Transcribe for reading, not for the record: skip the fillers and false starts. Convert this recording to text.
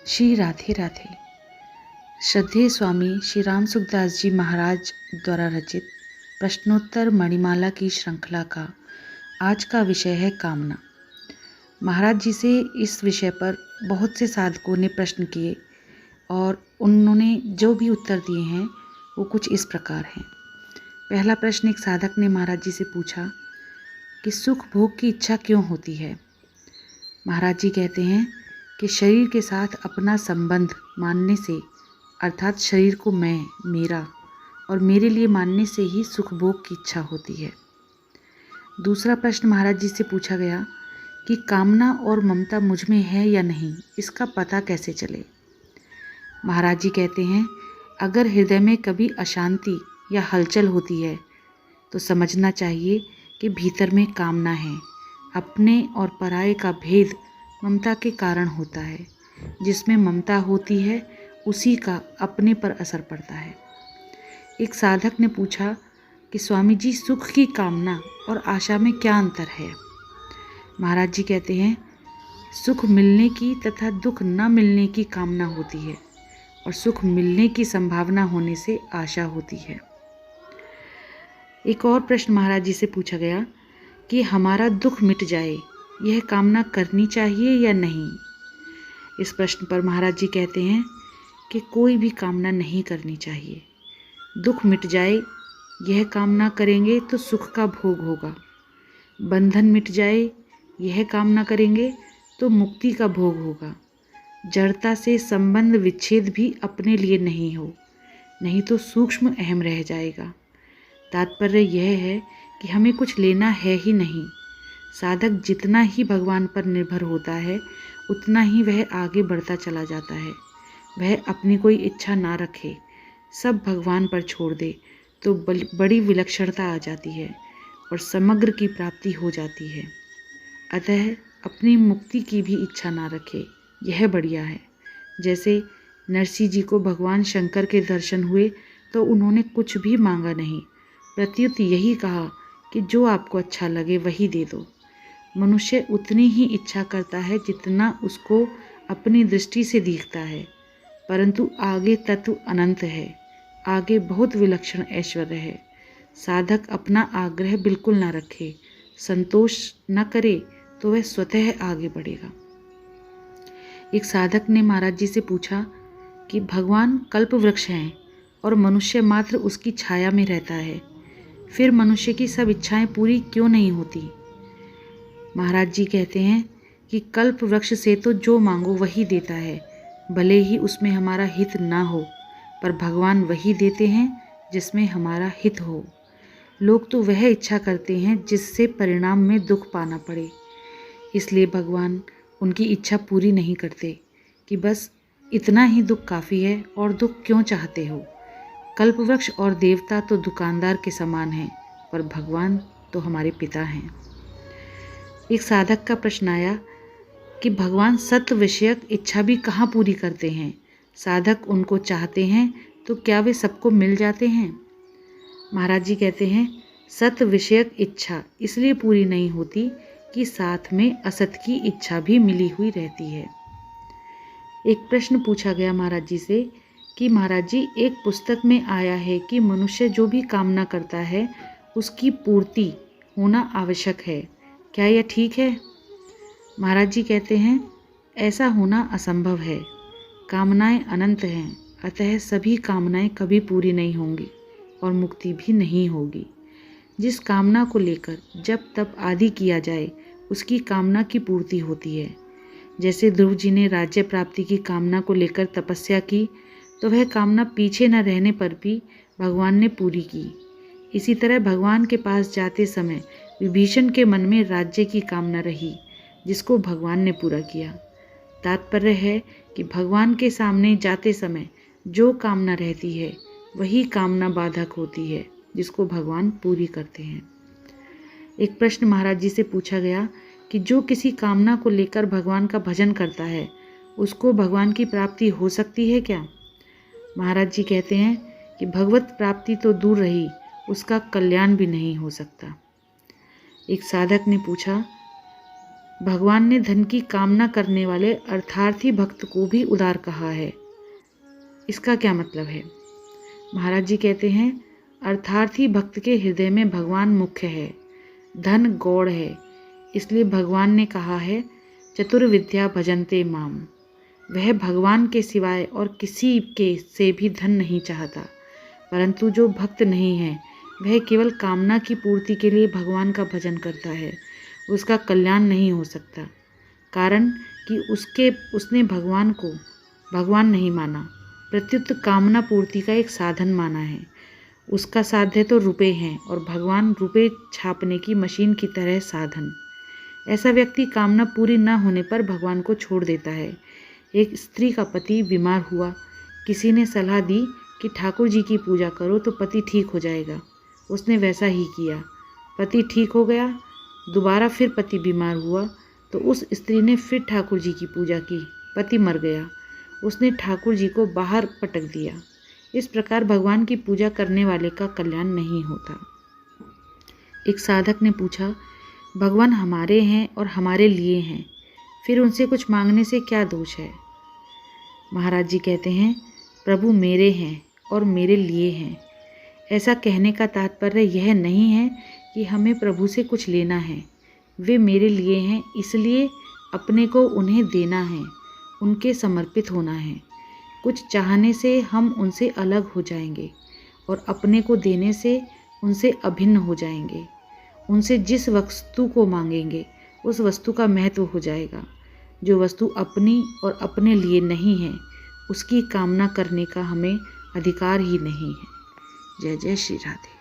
श्री राधे राधे। श्रद्धेय स्वामी श्री राम सुखदास जी महाराज द्वारा रचित प्रश्नोत्तर मणिमाला की श्रृंखला का आज का विषय है कामना। महाराज जी से इस विषय पर बहुत से साधकों ने प्रश्न किए और उन्होंने जो भी उत्तर दिए हैं वो कुछ इस प्रकार हैं। पहला प्रश्न एक साधक ने महाराज जी से पूछा कि सुख भोग की इच्छा क्यों होती है। महाराज जी कहते हैं कि शरीर के साथ अपना संबंध मानने से, अर्थात शरीर को मैं, मेरा और मेरे लिए मानने से ही सुख भोग की इच्छा होती है। दूसरा प्रश्न महाराज जी से पूछा गया कि कामना और ममता मुझ में है या नहीं, इसका पता कैसे चले। महाराज जी कहते हैं अगर हृदय में कभी अशांति या हलचल होती है तो समझना चाहिए कि भीतर में कामना है। अपने और पराये का भेद ममता के कारण होता है। जिसमें ममता होती है उसी का अपने पर असर पड़ता है। एक साधक ने पूछा कि स्वामी जी, सुख की कामना और आशा में क्या अंतर है। महाराज जी कहते हैं सुख मिलने की तथा दुख न मिलने की कामना होती है और सुख मिलने की संभावना होने से आशा होती है। एक और प्रश्न महाराज जी से पूछा गया कि हमारा दुख मिट जाए, यह कामना करनी चाहिए या नहीं। इस प्रश्न पर महाराज जी कहते हैं कि कोई भी कामना नहीं करनी चाहिए। दुख मिट जाए यह कामना करेंगे तो सुख का भोग होगा। बंधन मिट जाए यह कामना करेंगे तो मुक्ति का भोग होगा। जड़ता से संबंध विच्छेद भी अपने लिए नहीं हो, नहीं तो सूक्ष्म अहम रह जाएगा। तात्पर्य यह है कि हमें कुछ लेना है ही नहीं। साधक जितना ही भगवान पर निर्भर होता है उतना ही वह आगे बढ़ता चला जाता है। वह अपनी कोई इच्छा ना रखे, सब भगवान पर छोड़ दे तो बड़ी विलक्षणता आ जाती है और समग्र की प्राप्ति हो जाती है। अतः अपनी मुक्ति की भी इच्छा ना रखे, यह बढ़िया है। जैसे नरसिंह जी को भगवान शंकर के दर्शन हुए तो उन्होंने कुछ भी मांगा नहीं, प्रत्युत यही कहा कि जो आपको अच्छा लगे वही दे दो। मनुष्य उतनी ही इच्छा करता है जितना उसको अपनी दृष्टि से दिखता है, परंतु आगे तत्व अनंत है, आगे बहुत विलक्षण ऐश्वर्य है। साधक अपना आग्रह बिल्कुल ना रखे, संतोष न करे तो वह स्वतः आगे बढ़ेगा। एक साधक ने महाराज जी से पूछा कि भगवान कल्प वृक्ष हैं और मनुष्य मात्र उसकी छाया में रहता है, फिर मनुष्य की सब इच्छाएं पूरी क्यों नहीं होती। महाराज जी कहते हैं कि कल्प वृक्ष से तो जो मांगो वही देता है, भले ही उसमें हमारा हित ना हो, पर भगवान वही देते हैं जिसमें हमारा हित हो। लोग तो वह इच्छा करते हैं जिससे परिणाम में दुख पाना पड़े, इसलिए भगवान उनकी इच्छा पूरी नहीं करते कि बस इतना ही दुख काफ़ी है और दुख क्यों चाहते हो। कल्पवृक्ष और देवता तो दुकानदार के समान हैं, पर भगवान तो हमारे पिता हैं। एक साधक का प्रश्न आया कि भगवान सत्य विषयक इच्छा भी कहाँ पूरी करते हैं। साधक उनको चाहते हैं तो क्या वे सबको मिल जाते हैं। महाराज जी कहते हैं सत्य विषयक इच्छा इसलिए पूरी नहीं होती कि साथ में असत की इच्छा भी मिली हुई रहती है। एक प्रश्न पूछा गया महाराज जी से कि महाराज जी, एक पुस्तक में आया है कि मनुष्य जो भी कामना करता है उसकी पूर्ति होना आवश्यक है, क्या यह ठीक है। महाराज जी कहते हैं ऐसा होना असंभव है। कामनाएं अनंत हैं, अतः सभी कामनाएं कभी पूरी नहीं होंगी और मुक्ति भी नहीं होगी। जिस कामना को लेकर जब तप आदि किया जाए उसकी कामना की पूर्ति होती है। जैसे ध्रुव जी ने राज्य प्राप्ति की कामना को लेकर तपस्या की तो वह कामना पीछे न रहने पर भी भगवान ने पूरी की। इसी तरह भगवान के पास जाते समय विभीषण के मन में राज्य की कामना रही, जिसको भगवान ने पूरा किया। तात्पर्य है कि भगवान के सामने जाते समय जो कामना रहती है वही कामना बाधक होती है, जिसको भगवान पूरी करते हैं। एक प्रश्न महाराज जी से पूछा गया कि जो किसी कामना को लेकर भगवान का भजन करता है उसको भगवान की प्राप्ति हो सकती है क्या। महाराज जी कहते हैं कि भगवत प्राप्ति तो दूर रही, उसका कल्याण भी नहीं हो सकता। एक साधक ने पूछा भगवान ने धन की कामना करने वाले अर्थार्थी भक्त को भी उदार कहा है। इसका क्या मतलब है? महाराज जी कहते हैं, अर्थार्थी भक्त के हृदय में भगवान मुख्य है, धन गौड़ है। इसलिए भगवान ने कहा है, चतुर्विद्या भजन्ते माम। वह भगवान के सिवाय और किसी के से भी धन नहीं चाहता। परंतु जो भक्त नहीं है, वह केवल कामना की पूर्ति के लिए भगवान का भजन करता है, उसका कल्याण नहीं हो सकता। कारण कि उसने भगवान को भगवान नहीं माना, प्रत्युत कामना पूर्ति का एक साधन माना है। उसका साध्य तो रुपए हैं और भगवान रुपए छापने की मशीन की तरह साधन। ऐसा व्यक्ति कामना पूरी न होने पर भगवान को छोड़ देता है। एक स्त्री का पति बीमार हुआ। किसी ने सलाह दी कि ठाकुर जी की पूजा करो तो पति ठीक हो जाएगा। उसने वैसा ही किया, पति ठीक हो गया। दोबारा फिर पति बीमार हुआ तो उस स्त्री ने फिर ठाकुर जी की पूजा की, पति मर गया। उसने ठाकुर जी को बाहर पटक दिया। इस प्रकार भगवान की पूजा करने वाले का कल्याण नहीं होता। एक साधक ने पूछा, भगवान हमारे हैं और हमारे लिए हैं, फिर उनसे कुछ मांगने से क्या दोष है? महाराज जी कहते हैं, प्रभु मेरे हैं और मेरे लिए हैं। ऐसा कहने का तात्पर्य यह नहीं है कि हमें प्रभु से कुछ लेना है। वे मेरे लिए हैं, इसलिए अपने को उन्हें देना है, उनके समर्पित होना है। कुछ चाहने से हम उनसे अलग हो जाएंगे और अपने को देने से उनसे अभिन्न हो जाएंगे। उनसे जिस वस्तु को मांगेंगे उस वस्तु का महत्व हो जाएगा। जो वस्तु अपनी और अपने लिए नहीं है, उसकी कामना करने का हमें अधिकार ही नहीं है। जय जय श्री राधे।